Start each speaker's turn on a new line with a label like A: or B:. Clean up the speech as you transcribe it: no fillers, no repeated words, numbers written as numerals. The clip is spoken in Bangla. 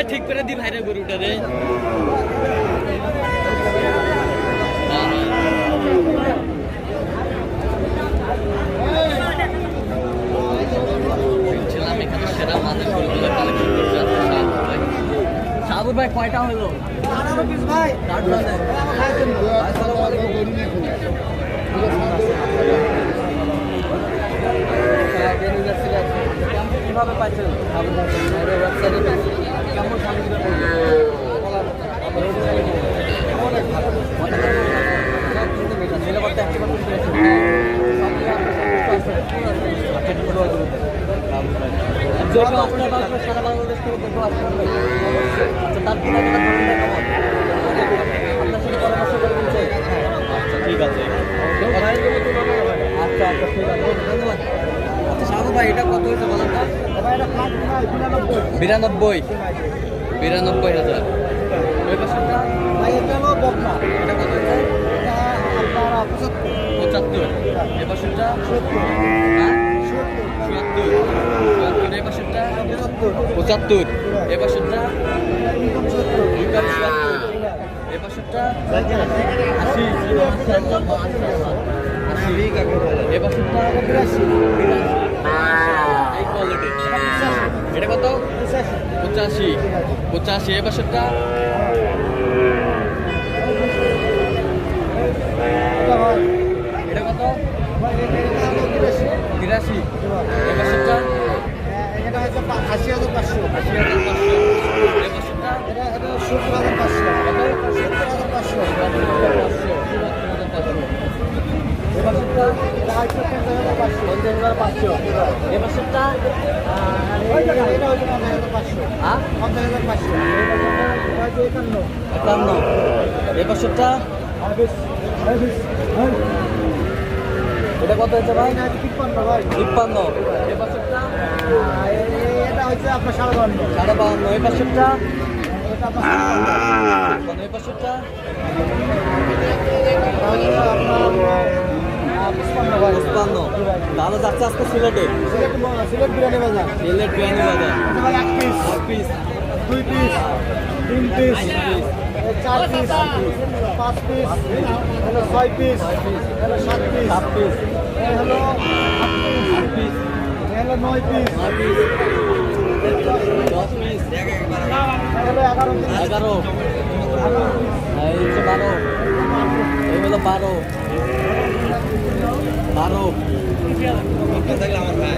A: ঠিক করে দি ভাইরে গরুটা রে। ছিলাম এখানে সেরা মানের গরুগুলো কালেকশন করতে যাচ্ছে শাহাবুর ভাই। শাহাবুর ভাই কয়টা হলো? ভাই আসসালামু আলাইকুম। কিভাবে পাচ্ছেন? ওয়েবসাইটে কেমন সারা বাংলাদেশ থেকে দেখবো আসছেন তার আপনার সাথে পরামর্শ করে দিচ্ছে। আচ্ছা ঠিক আছে, আচ্ছা আচ্ছা ঠিক আছে, ধন্যবাদ। আচ্ছা শাহাবুর ভাই এটা কত হয়েছে বলেন না? 92 92,000। ওই পাশেরটা এটা কত হয়েছে? 75। এ পাশেরটা 77। এই পাশেরটা 75। এ পাশেরটা এ পাশেরটা 80। এ পাশেরটা 82। এই কোয়ালিটি এটা কত? 85। এ পাশেরটা এটা কত? 83। এ পাশেরটা 80,500। এ পাশেরটা 70,500। এ পাশেরটা 50,500। এ পাশেরটা 51। এ পাশেরটা এটা কত হয়েছে ভাই? 53। এ পাশেরটা এটা হচ্ছে আপনার 52। এ পাশেরটা এ পাশেরটা 55। তাহলে যাচ্ছে আজকে সিলেট বিরিয়ানি বাজার। 1 piece 2 piece 3 piece 4 piece 5 piece 6 piece 7 piece 8 piece 9 piece 10 piece 11 এই যে 12 এই হলো 12 থাকলে আমার ভাই।